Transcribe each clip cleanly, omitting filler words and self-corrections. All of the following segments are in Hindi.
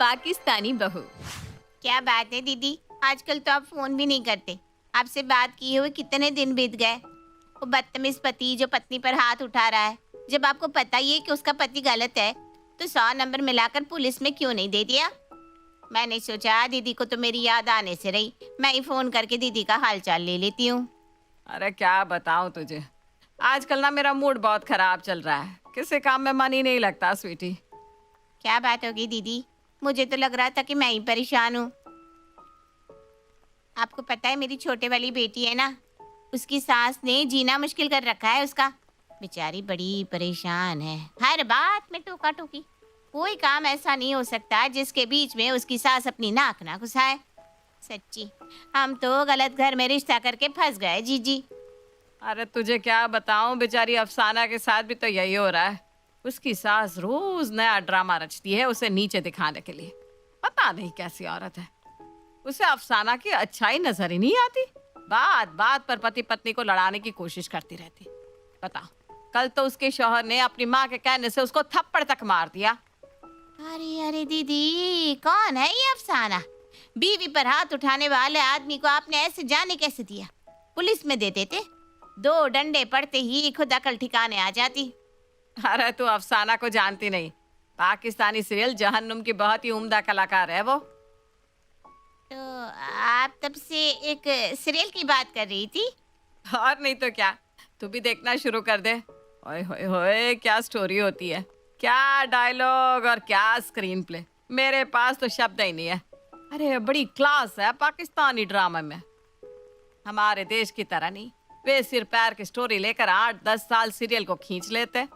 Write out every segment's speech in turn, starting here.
पाकिस्तानी बहू। क्या बात है दीदी, आजकल तो आप फोन भी नहीं करते। आपसे बात किए हुए कितने दिन बीत गए। वो बदतमीज पति जो पत्नी पर हाथ उठा रहा है, जब आपको पता ही है कि उसका पति गलत है, तो 100 नंबर मिलाकर पुलिस में क्यों नहीं दे दिया? मैंने सोचा दीदी को तो मेरी याद आने से रही, मैं ही फोन करके दीदी का हालचाल ले लेती हूँ। अरे क्या बताऊं तुझे, आजकल ना मेरा मूड बहुत खराब चल रहा है। किसी काम में मन ही नहीं लगता स्वीटी। क्या बात होगी दीदी? मुझे तो लग रहा था कि मैं ही परेशान हूँ। आपको पता है मेरी छोटे वाली बेटी है ना, उसकी सास ने जीना मुश्किल कर रखा है उसका। बेचारी बड़ी परेशान है, हर बात में टोका टोकी। कोई काम ऐसा नहीं हो सकता जिसके बीच में उसकी सास अपनी नाक ना घुसाए। सच्ची हम तो गलत घर में रिश्ता करके फंस गए जीजी। अरे तुझे क्या बताऊं, बेचारी अफसाना के साथ भी तो यही हो रहा है। उसकी सास रोज नया ड्रामा रचती है उसे नीचे दिखाने के लिए। पता नहीं कैसी औरत है, उसे अफसाना की अच्छाई नजर ही नहीं आती। बात बात पर पति पत्नी को लड़ाने की कोशिश करती रहती। बताओ, कल तो उसके शौहर ने अपनी माँ के कहने से उसको थप्पड़ तक मार दिया। अरे अरे दीदी, कौन है ये अफसाना? बीवी पर हाथ उठाने वाले आदमी को आपने ऐसे जाने कैसे दिया? पुलिस में दे देते, 2 डंडे पड़ते ही खुद अकल ठिकाने आ जाती। अरे तू अफसाना को जानती नहीं, पाकिस्तानी सीरियल जहन्नुम की बहुत ही उम्दा कलाकार है वो। तो आप तब से एक सीरियल की बात कर रही थी? और नहीं तो क्या, तू भी देखना शुरू कर दे। ओए होए होए, क्या स्टोरी होती है, क्या डायलॉग और क्या स्क्रीन प्ले। मेरे पास तो शब्द ही नहीं है। अरे बड़ी क्लास है पाकिस्तानी ड्रामा में। हमारे देश की तरह नहीं, वे सिर पैर की स्टोरी लेकर 8-10 साल सीरियल को खींच लेते।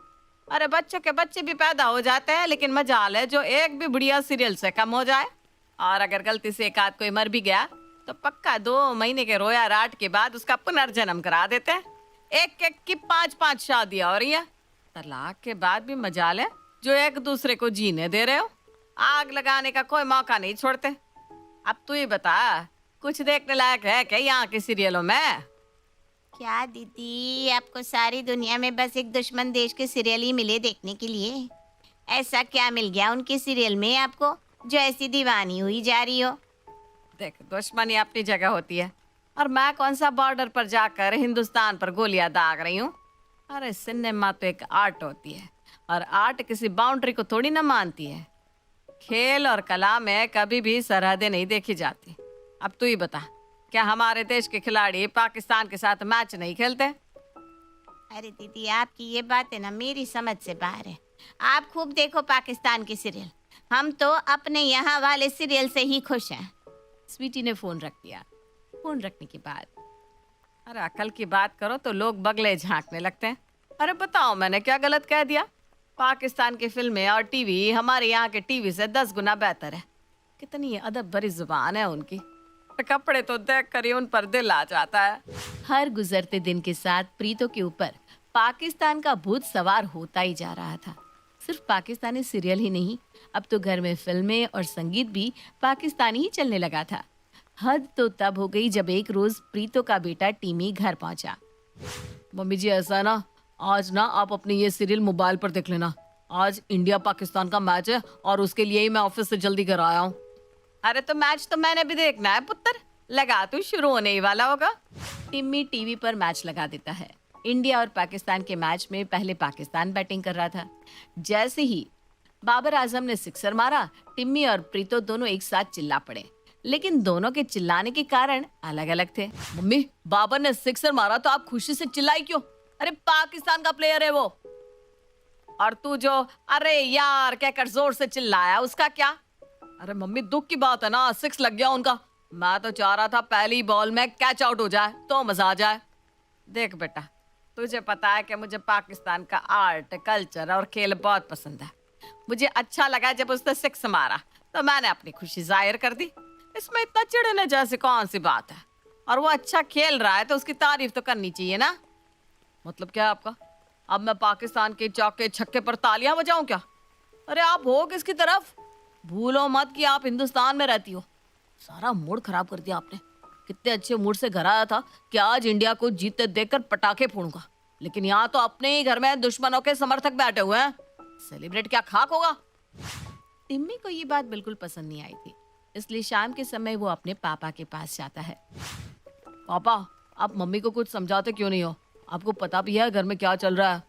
अरे बच्चों के बच्चे भी पैदा हो जाते हैं, लेकिन मजाल है जो एक भी बढ़िया सीरियल से कम हो जाए। और अगर गलती से एक आध कोई मर भी गया तो पक्का 2 महीने के रोया राट के बाद उसका पुनर्जन्म करा देते हैं। एक एक की 5-5 शादियां हो रही है। तलाक के बाद भी मजाल है जो एक दूसरे को जीने दे रहे हो। आग लगाने का कोई मौका नहीं छोड़ते। अब तू ही बता, कुछ देखने लायक है क्या यहाँ के सीरियलों में? क्या दीदी, आपको सारी दुनिया में बस एक दुश्मन देश के सीरियल ही मिले देखने के लिए? ऐसा क्या मिल गया उनके सीरियल में आपको जो ऐसी दीवानी हुई जा रही हो? देख, दुश्मनी अपनी जगह होती है, और मैं कौन सा बॉर्डर पर जाकर हिंदुस्तान पर गोलियां दाग रही हूँ। अरे सिनेमा तो एक आर्ट होती है, और आर्ट किसी बाउंड्री को थोड़ी ना मानती है। खेल और कला में कभी भी सरहदें नहीं देखी जाती। अब तू ही बता, क्या हमारे देश के खिलाड़ी पाकिस्तान के साथ मैच नहीं खेलते? अरे दीदी, आपकी ये बातें ना मेरी समझ से बाहर है। आप खूब देखो पाकिस्तान के सीरियल, हम तो अपने यहाँ वाले सीरियल से ही खुश हैं। स्वीटी ने फोन रख दिया। फोन रखने के बाद, अरे अकल की बात करो तो लोग बगले झांकने लगते हैं। अरे बताओ मैंने क्या गलत कह दिया? पाकिस्तान की फिल्में और टीवी हमारे यहाँ के टीवी से 10 गुना बेहतर है। कितनी अदब भरी जुबान है उनकी। कपड़े तो देख कर ही उन पर दिल आ जाता है। हर गुजरते दिन के साथ प्रीतो के ऊपर पाकिस्तान का भूत सवार होता ही जा रहा था। सिर्फ पाकिस्तानी सीरियल ही नहीं, अब तो घर में फिल्में और संगीत भी पाकिस्तानी ही चलने लगा था। हद तो तब हो गई जब एक रोज प्रीतो का बेटा टीमी घर पहुंचा। मम्मी जी, ऐसा ना, आज ना आप अपने ये सीरियल मोबाइल पर देख लेना। आज इंडिया पाकिस्तान का मैच है और उसके लिए ही मैं ऑफिस से जल्दी घर आया हूँ। अरे तो मैच तो मैंने भी देखना है पुत्र, लगा तू शुरू होने ही वाला होगा। टिम्मी टीवी पर मैच लगा देता है। इंडिया और पाकिस्तान के मैच में पहले पाकिस्तान बैटिंग कर रहा था। जैसे ही बाबर आजम ने सिक्सर मारा, टिम्मी और प्रीतो दोनों एक साथ चिल्ला पड़े, लेकिन दोनों के चिल्लाने के कारण अलग अलग थे। मम्मी, बाबर ने सिक्सर मारा तो आप खुशी से चिल्लाई क्यों? अरे पाकिस्तान का प्लेयर है वो। और तू जो अरे यार कहकर जोर से चिल्लाया, उसका क्या? अरे मम्मी, दुख की बात है ना, 6 लग गया उनका। मैं तो चाह रहा था पहली बॉल में कैच आउट हो जाए तो मजा आ जाए। देख बेटा, तुझे पता है कि मुझे पाकिस्तान का आर्ट, कल्चर और खेल बहुत पसंद है। मुझे अच्छा लगा जब उसने 6 मारा तो मैंने अपनी खुशी जाहिर कर दी। इसमें इतना चिढ़ने जैसी कौन सी बात है? और वो अच्छा खेल रहा है तो उसकी तारीफ तो करनी चाहिए ना। मतलब क्या आपका? अब मैं पाकिस्तान के चौके छक्के पर तालियां बजाऊं क्या? अरे आप हो किसकी तरफ? भूलो मत कि आप हिंदुस्तान में रहती हो। सारा मूड खराब कर दिया आपने। कितने अच्छे मूड से घर आया था कि आज इंडिया को जीतते देखकर पटाखे फोड़ूंगा, लेकिन यहाँ तो अपने ही घर में दुश्मनों के समर्थक बैठे हुए हैं। सेलिब्रेट क्या खाक होगा? टिम्मी को ये बात बिल्कुल पसंद नहीं आई थी, इसलिए शाम के समय वो अपने पापा के पास जाता है। पापा, आप मम्मी को कुछ समझाते क्यों नहीं हो? आपको पता भी है घर में क्या चल रहा है।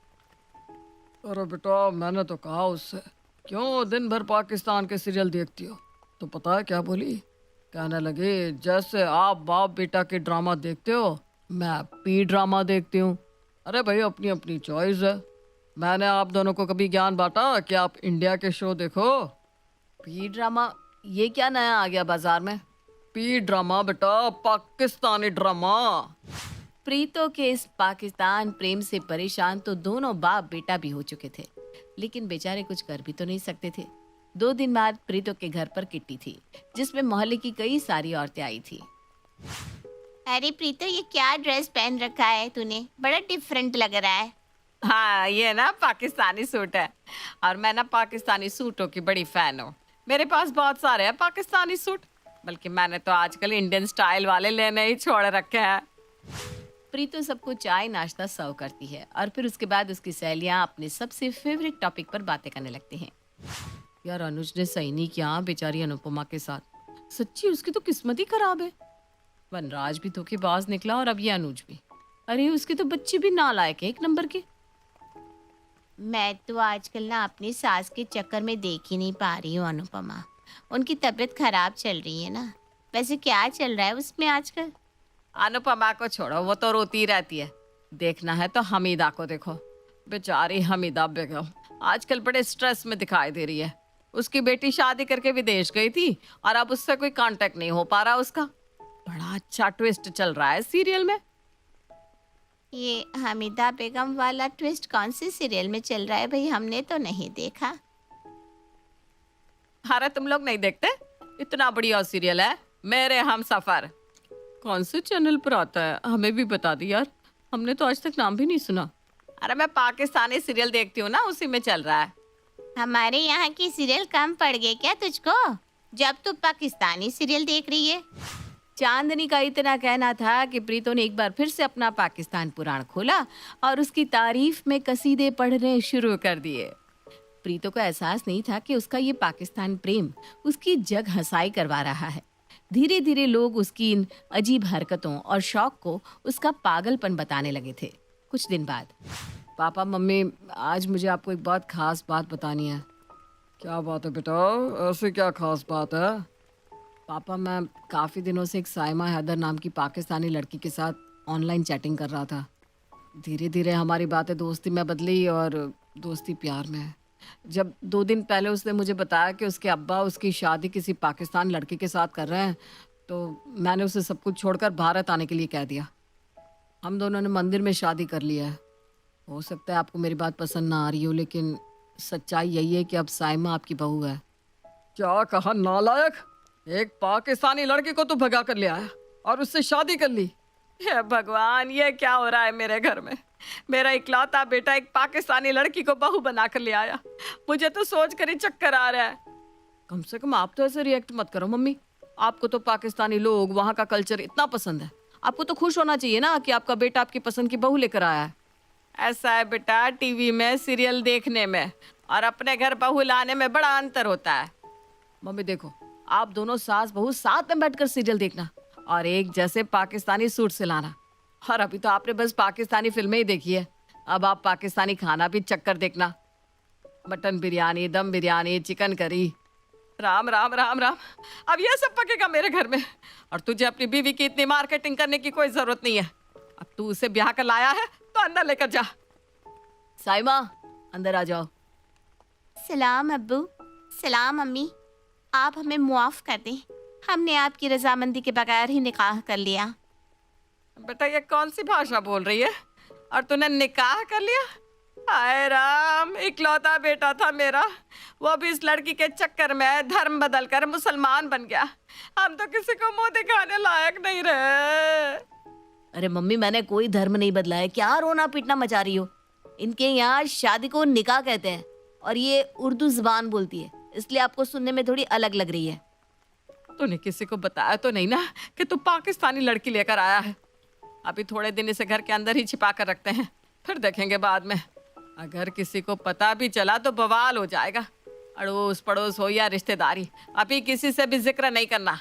अरे बेटा, मैंने तो कहा उससे, क्यों दिन भर पाकिस्तान के सीरियल देखती हो? तो पता है क्या बोली? कहने लगी जैसे आप बाप बेटा के ड्रामा देखते हो, मैं पी ड्रामा देखती हूँ। अरे भाई, अपनी अपनी चॉइस है। मैंने आप दोनों को कभी ज्ञान बांटा कि आप इंडिया के शो देखो। P drama? ये क्या नया आ गया बाजार में? पी ड्रामा बेटा, पाकिस्तानी ड्रामा। प्रीतो के इस पाकिस्तान प्रेम से परेशान तो दोनों बाप बेटा भी हो चुके थे, लेकिन बेचारे कुछ कर भी तो नहीं सकते थे। 2 दिन बाद प्रीतो के घर पर किट्टी थी, जिसमें मोहल्ले की कई सारी औरतें आई थी। अरे प्रीतो, ये क्या ड्रेस पहन रखा है तूने? बड़ा डिफरेंट लग रहा है। हाँ, ये ना पाकिस्तानी सूट है, और मैं ना पाकिस्तानी सूटों की बड़ी फैन हूँ। मेरे पास बहुत सारे हैं पाकिस्तानी सूट, बल्कि मैंने तो आजकल इंडियन स्टाइल वाले लेने ही छोड़ रखे हैं। प्रीतो सबको चाय नाश्ता सर्व करती है और फिर उसके बाद उसकी सहेलियां अपने सबसे फेवरेट टॉपिक पर बातें करने लगती हैं। यार, अनुज ने सही नहीं किया बेचारी अनुपमा के साथ। सच्ची उसकी तो किस्मत ही खराब है। वनराज भी धोखेबाज निकला और अब ये अनुज भी। अरे, उसके तो बच्चे भी नालायक है, 1 नंबर के। मैं तो आजकल ना अपनी सास के चक्कर में देख ही नहीं पा रही हूँ अनुपमा। उनकी तबीयत खराब चल रही है ना। वैसे क्या चल रहा है उसमें आजकल? अनुपमा को छोड़ो, वो तो रोती रहती है। देखना है तो हमीदा को देखो। बेचारी हमीदा बेगम आजकल बड़े स्ट्रेस में दिखाई दे रही है। उसकी बेटी शादी करके विदेश गई थी और अब उससे कोई कांटेक्ट नहीं हो पा रहा उसका। बड़ा अच्छा ट्विस्ट चल रहा है सीरियल में। ये हमीदा बेगम वाला ट्विस्ट कौन से सीरियल में चल रहा है भाई? हमने तो नहीं देखा। अरे, तुम लोग नहीं देखते? इतना बढ़िया सीरियल है मेरे हम सफर। कौन से चैनल पर आता है? हमें भी बता दी यार, हमने तो आज तक नाम भी नहीं सुना। अरे, मैं पाकिस्तानी सीरियल देखती हूँ ना, उसी में चल रहा है। हमारे यहाँ की सीरियल कम पड़ गए क्या तुझको, जब तू पाकिस्तानी सीरियल देख रही है? चांदनी का इतना कहना था कि प्रीतो ने एक बार फिर से अपना पाकिस्तान पुराण खोला और उसकी तारीफ में कसीदे पढ़ने शुरू कर दिए। प्रीतो को एहसास नहीं था कि उसका ये पाकिस्तान प्रेम उसकी जग हंसाई करवा रहा है। धीरे धीरे लोग उसकी इन अजीब हरकतों और शौक को उसका पागलपन बताने लगे थे। कुछ दिन बाद, पापा मम्मी, आज मुझे आपको एक बहुत खास बात बतानी है। क्या बात है बेटा? ऐसी क्या खास बात है? पापा, मैं काफ़ी दिनों से एक साइमा हैदर नाम की पाकिस्तानी लड़की के साथ ऑनलाइन चैटिंग कर रहा था। धीरे धीरे हमारी बातें दोस्ती में बदली और दोस्ती प्यार में। जब 2 दिन पहले उसने मुझे बताया कि उसके अब्बा उसकी शादी किसी पाकिस्तान लड़के के साथ कर रहे हैं, तो मैंने उसे सब कुछ छोड़कर भारत आने के लिए कह दिया। हम दोनों ने मंदिर में शादी कर लिया है। हो सकता है आपको मेरी बात पसंद ना आ रही हो, लेकिन सच्चाई यही है कि अब साइमा आपकी बहू है। क्या कहा नालायक? एक पाकिस्तानी लड़की को तू भगा कर ले आया और उससे शादी कर ली। हे भगवान, ये क्या हो रहा है मेरे घर में? मेरा इकलौता बेटा एक पाकिस्तानी लड़की को बहू बना कर ले आया। मुझे तो सोच कर ही चक्कर आ रहा है। कम से कम आप तो ऐसे रिएक्ट मत करो मम्मी। आपको तो पाकिस्तानी लोग, वहाँ का कल्चर इतना पसंद है। आपको तो खुश होना चाहिए ना कि आपका बेटा आपकी पसंद की बहू लेकर आया है। ऐसा है बेटा, टीवी में सीरियल देखने में और अपने घर बहू लाने में बड़ा अंतर होता है। मम्मी देखो, आप दोनों सास बहू साथ में बैठकर सीरियल देखना और एक जैसे पाकिस्तानी सूट सिलाना। और अभी तो आपने बस पाकिस्तानी फिल्में ही देखी है, अब आप पाकिस्तानी खाना भी चक्कर देखना। मटन बिरयानी, दम बिरयानी, चिकन करी, राम राम राम राम, अब ये सब पकेगा मेरे घर में। और तुझे अपनी बीवी की इतनी मार्केटिंग करने की कोई जरूरत नहीं है। अब तू उसे ब्याह कर लाया है तो अंदर लेकर जा। साइमा, अंदर आ जाओ। सलाम अब्बू। सलाम अम्मी। आप हमें मुआफ कर दें, हमने आपकी रजामंदी के बगैर ही निकाह कर लिया। बेटा, ये कौन सी भाषा बोल रही है? और तूने निकाह कर लिया? हाय राम, इकलौता बेटा था मेरा, वो भी इस लड़की के चक्कर में धर्म बदलकर मुसलमान बन गया। हम तो किसी को मुंह दिखाने लायक नहीं रहे। अरे मम्मी, मैंने कोई धर्म नहीं बदला है, क्या रोना पीटना मचा रही हो? इनके यहाँ शादी को निकाह कहते हैं और ये उर्दू जुबान बोलती है, इसलिए आपको सुनने में थोड़ी अलग लग रही है। तूने किसी को बताया तो नहीं ना कि तू पाकिस्तानी लड़की लेकर आया है? अभी थोड़े दिन इसे घर के अंदर ही छिपा कर रखते हैं, फिर देखेंगे बाद में। अगर किसी को पता भी चला तो बवाल हो जाएगा। अड़ोस पड़ोस हो या रिश्तेदारी, अभी किसी से भी जिक्र नहीं करना।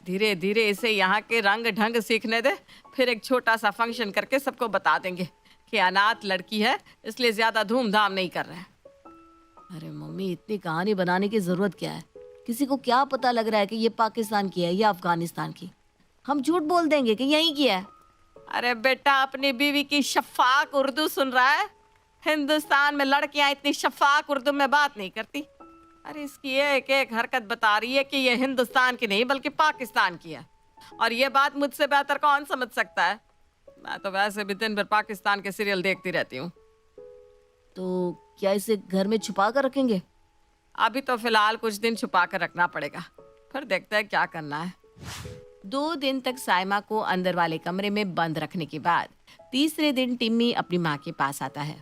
धीरे धीरे इसे यहाँ के रंग ढंग सीखने दे, फिर एक छोटा सा फंक्शन करके सबको बता देंगे कि अनाथ लड़की है, इसलिए ज्यादा धूमधाम नहीं कर रहे हैं। अरे मम्मी, इतनी कहानी बनाने की जरूरत क्या है? किसी को क्या पता लग रहा है कि ये पाकिस्तान की है या अफगानिस्तान की? हम झूठ बोल देंगे कि यहीं की है। अरे बेटा, अपनी बीवी की शफाक उर्दू सुन रहा है? हिंदुस्तान में लड़कियां इतनी शफाक उर्दू में बात नहीं करती। अरे इसकी एक एक हरकत बता रही है कि ये हिंदुस्तान की नहीं बल्कि पाकिस्तान की है, और ये बात मुझसे बेहतर कौन समझ सकता है? मैं तो वैसे भी दिन भर पाकिस्तान के सीरियल देखती रहती हूँ। तो क्या इसे घर में छुपा कर रखेंगे? अभी तो फिलहाल कुछ दिन छुपा कर रखना पड़ेगा, फिर देखते हैं क्या करना है। 2 दिन तक साइमा को अंदर वाले कमरे में बंद रखने के बाद तीसरे दिन टिम्मी अपनी माँ के पास आता है।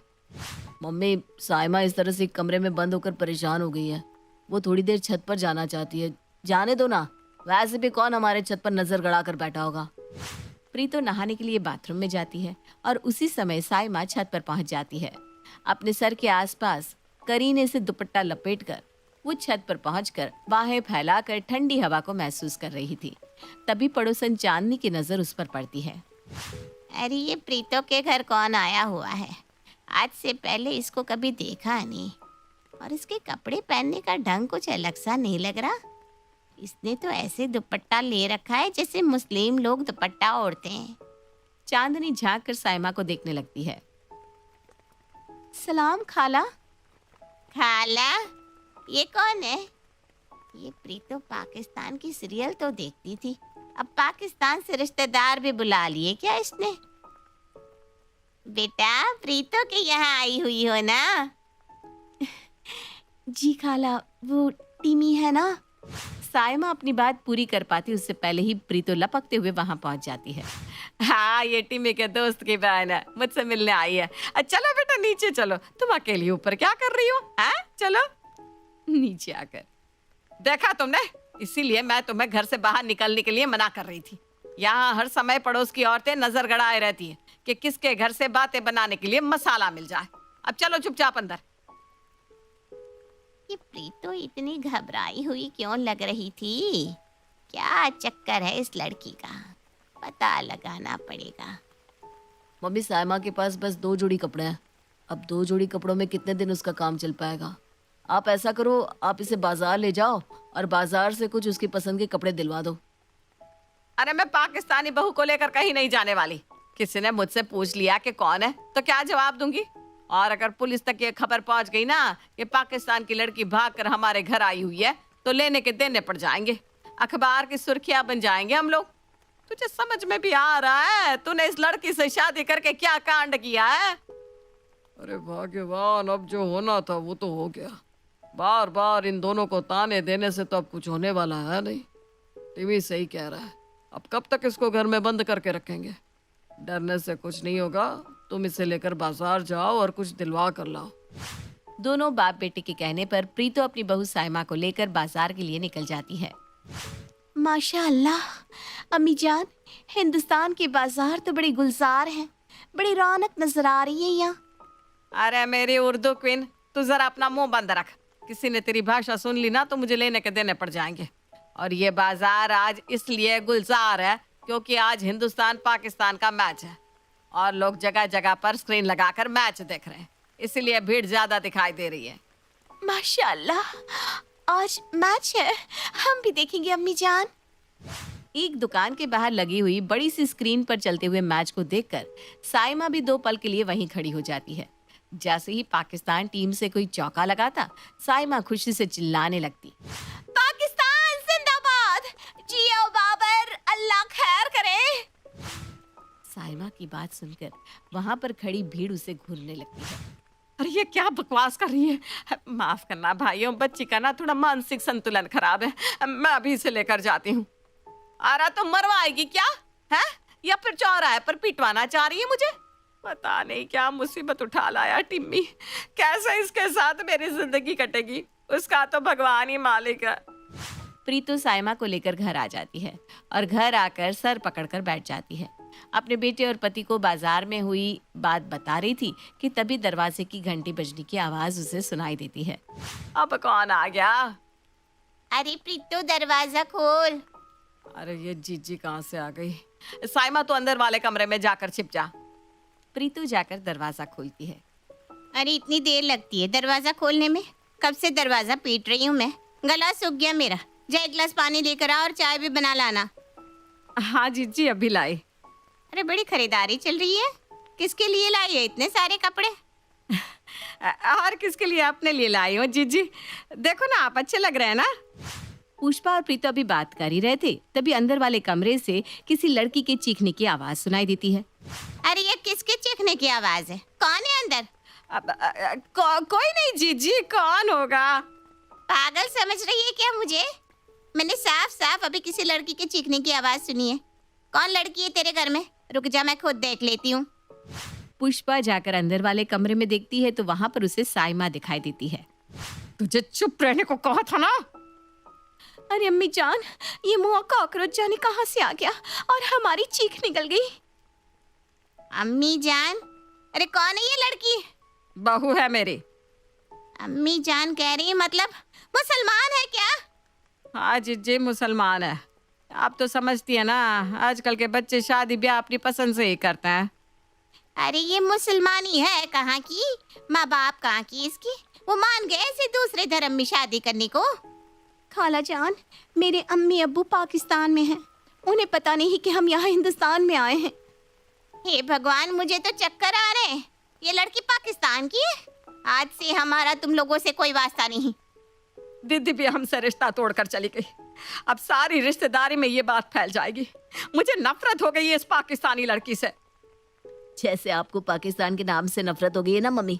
मम्मी, साइमा इस तरह से एक कमरे में बंद होकर परेशान हो गई है। वो थोड़ी देर छत पर जाना चाहती है। जाने दो ना, वैसे भी कौन हमारे छत पर नजर गड़ा कर बैठा होगा। प्रीतो नहाने के लिए बाथरूम में जाती है और उसी समय साइमा छत पर पहुंच जाती है। अपने सर के आसपास करीने से दुपट्टा लपेटकर वो छत पर पहुंचकर बाहें फैलाकर ठंडी हवा को महसूस कर रही थी। तभी पड़ोसन चांदनी की नजर उस पर पड़ती है। अरे ये प्रीतो के घर कौन आया हुआ है? आज से पहले इसको कभी देखा नहीं, और इसके कपड़े पहनने का ढंग कुछ अलग सा नहीं लग रहा। इसने तो ऐसे दुपट्टा ले रखा है जैसे मुस्लिम लोग दुपट्टा ओढ़ते हैं। चांदनी झांक कर साइमा को देखने लगती है। सलाम खाला। खाला, ये कौन है? ये प्रीतो पाकिस्तान की सीरियल तो देखती थी, अब पाकिस्तान से रिश्तेदार भी बुला लिए क्या इसने? बेटा, प्रीतो के यहाँ आई हुई हो ना? जी खाला, वो टीमी है ना? साइमा अपनी बात पूरी कर पाती उससे पहले ही प्रीतो लपकते हुए वहां पहुंच जाती है। हाँ, ये टिम्मी के दोस्त की बहन है, मुझसे मिलने आई है। चलो बेटा नीचे चलो, तुम अकेली ऊपर क्या कर रही हो? हाँ चलो नीचे आकर। देखा तुमने, इसीलिए मैं तुम्हें घर से बाहर निकलने के लिए मना कर रही थी। यहाँ हर समय पड़ोस की औरतें नजर गड़ाए रहती हैं कि किसके घर से बातें बनाने के लिए मसाला मिल जाए। अब चलो चुपचाप अंदर। ये प्रीतो इतनी घबराई हुई क्यों लग रही थी? क्या चक्कर है इस लड़की का? पता लगाना पड़ेगा। मम्मी, साइमा के पास बस 2 जोड़ी कपड़े हैं। अब 2 जोड़ी कपड़ों में कितने दिन उसका काम चल पाएगा? आप ऐसा करो, आप इसे बाजार ले जाओ और बाजार से कुछ उसकी पसंद के कपड़े दिलवा दो। अरे मैं पाकिस्तानी बहू को लेकर कहीं नहीं जाने वाली। किसी ने मुझसे पूछ लिया कि कौन है तो क्या जवाब दूंगी? और अगर पुलिस तक ये खबर पहुंच गई ना कि पाकिस्तान की लड़की भागकर हमारे घर आई हुई है तो लेने के देने पड़ जाएंगे, अखबार की सुर्खियां बन जाएंगे हम लोग। तुझे समझ में भी आ रहा है तूने इस लड़की से शादी करके क्या कांड किया है? अरे भाग्यवान, अब जो होना था वो तो हो गया। बार बार इन दोनों को ताने देने से तो अब कुछ होने वाला है नहीं। टीवी सही कह रहा है, अब कब तक इसको घर में बंद करके रखेंगे? डरने से कुछ नहीं होगा, तुम इसे लेकर बाजार जाओ और कुछ दिलवा कर लाओ। दोनों बाप बेटे के कहने पर प्रीतो अपनी बहू साइमा को लेकर बाजार के लिए निकल जाती है। माशाअल्लाह अम्मी जान, हिंदुस्तान के बाजार तो बड़ी गुलजार हैं, बड़ी रौनक नजर आ रही है यहाँ। अरे मेरी उर्दू क्वीन, तू जरा अपना मुंह बंद रख। किसी ने तेरी भाषा सुन ली ना तो मुझे लेने के देने पड़ जाएंगे। और ये बाजार आज इसलिए गुलजार है क्योंकि आज हिंदुस्तान पाकिस्तान का मैच है और लोग जगह जगह पर स्क्रीन लगाकर मैच देख रहे हैं, इसीलिए भीड़ ज्यादा दिखाई दे रही है। माशाअल्लाह, आज मैच है, हम भी देखेंगे अम्मी जान। एक दुकान के बाहर लगी हुई बड़ी सी स्क्रीन पर चलते हुए मैच को देखकर साइमा भी 2 पल के लिए वहीं खड़ी हो जाती है। जैसे ही पाकिस्तान टीम से कोई चौका लगाता, साइमा खुशी से चिल्लाने लगती, पाकिस्तान जिंदाबाद, जियो बाबर, अल्लाह खैर करे। साइमा की बात सुनकर वहां पर खड़ी भीड़ उसे घूरने लगती है। अरे ये क्या बकवास कर रही है? माफ करना भाइयों, बच्ची का ना थोड़ा मानसिक संतुलन खराब है, मैं अभी इसे लेकर जाती हूँ। आरा तो मरवाएगी क्या है, या फिर चौराहे पर पिटवाना चाह रही है मुझे? पता नहीं क्या मुसीबत उठा लाया टिम्मी, कैसे इसके साथ मेरी जिंदगी कटेगी, उसका तो भगवान ही मालिक है। प्रीतो साइमा को लेकर घर आ जाती है और घर आकर सर पकड़कर बैठ जाती है। अपने बेटे और पति को बाजार में हुई बात बता रही थी कि तभी दरवाजे की घंटी बजने की आवाज उसे सुनाई देती है। अब कौन आ गया? अरे प्रीतो, दरवाजा खोल। अरे ये जीजी कहाँ से आ गई? साइमा तो अंदर वाले कमरे में जाकर छिप जा। प्रीतु जाकर दरवाजा खोलती है। अरे इतनी देर लगती है दरवाजा खोलने में? कब से दरवाजा पीट रही हूँ मैं, गला सूख गया मेरा। जा एक गिलास पानी लेकर आ और चाय भी बना लाना। हाँ जीजी अभी लाई। अरे बड़ी खरीदारी चल रही है। किसके लिए लाई है इतने सारे कपड़े? और किसके लिए? अपने लिए लाई हूँ जीजी। देखो ना, आप अच्छे लग रहे हैं ना। पुष्पा और प्रीतु अभी बात कर ही रहे थे, तभी अंदर वाले कमरे से किसी लड़की के चीखने की आवाज सुनाई देती है। अरे ये किसके चीखने की आवाज है? कौन है अंदर? कोई नहीं जीजी, कौन होगा? पागल समझ रही है क्या मुझे? मैंने साफ साफ अभी किसी लड़की के चीखने की आवाज सुनी है। कौन लड़की है तेरे घर में? रुक जा, मैं खुद देख लेती हूँ। पुष्पा जाकर अंदर वाले कमरे में देखती है तो वहां पर उसे साइमा दिखाई देती है। तुझे चुप रहने को कहा था ना। अरे अम्मी जान, ये मुआ कॉकरोच जाने कहाँ से आ गया और हमारी चीख निकल गई। अम्मी जान? अरे कौन है ये लड़की? बहू है मेरी। अम्मी जान कह रही है, मतलब मुसलमान है क्या? हाँ जीजी मुसलमान है। आप तो समझती है ना, आजकल के बच्चे शादी ब्याह अपनी पसंद से ही करते हैं। अरे ये मुसलमानी है कहाँ की? माँ बाप कहाँ की इसकी? वो मान गए ऐसे दूसरे धर्म में शादी करने को? खाला जान, मेरे अम्मी अब्बू पाकिस्तान में हैं। उन्हें पता नहीं कि हम यहाँ हिंदुस्तान में आए हैं। हे भगवान, मुझे तो चक्कर आ रहे हैं। ये लड़की पाकिस्तान की है? आज से हमारा तुम लोगों से कोई वास्ता नहीं। दीदी भी हमसे रिश्ता तोड़कर चली गई। अब सारी रिश्तेदारी में ये बात फैल जाएगी। मुझे नफरत हो गई है इस पाकिस्तानी लड़की से। जैसे आपको पाकिस्तान के नाम से नफरत हो गई है ना मम्मी,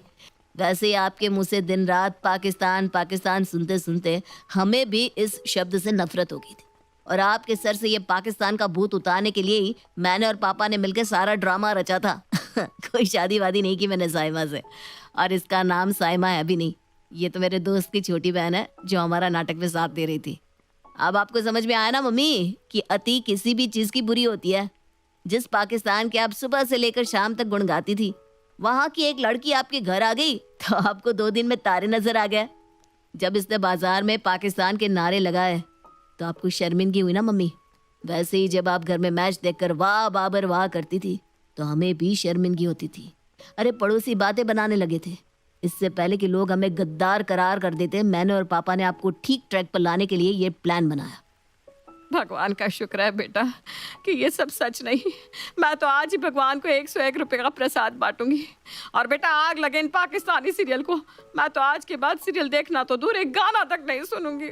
वैसे ही आपके मुंह से दिन रात पाकिस्तान पाकिस्तान सुनते सुनते हमें भी इस शब्द से नफरत हो गई थी। और आपके सर से ये पाकिस्तान का भूत उतारने के लिए ही मैंने और पापा ने मिलकर सारा ड्रामा रचा था। कोई शादी वादी नहीं की मैंने साइमा से, और इसका नाम साइमा है भी नहीं। ये तो मेरे दोस्त की छोटी बहन है जो हमारा नाटक में साथ दे रही थी। अब आपको समझ में आया ना मम्मी कि अति किसी भी चीज की बुरी होती है। जिस पाकिस्तान के आप सुबह से लेकर शाम तक गुण गाती थी, वहां की एक लड़की आपके घर आ गई तो आपको 2 दिन में तारे नजर आ गए। जब इसने बाजार में पाकिस्तान के नारे लगाए तो आपको शर्मिंदगी हुई ना मम्मी। वैसे ही जब आप घर में मैच देखकर वाह बाबर वाह करती थी तो हमें भी शर्मिंदगी होती थी। अरे पड़ोसी बातें बनाने लगे थे। इससे पहले कि लोग हमें गद्दार करार कर देते, मैंने और पापा ने आपको ठीक ट्रैक पर लाने के लिए ये प्लान बनाया। भगवान का शुक्र है बेटा कि ये सब सच नहीं। मैं तो आज ही भगवान को 101 रुपए का प्रसाद बांटूंगी। और बेटा आग लगे इन पाकिस्तानी सीरियल को। मैं तो आज के बाद सीरियल देखना तो दूर, एक गाना तक नहीं सुनूंगी।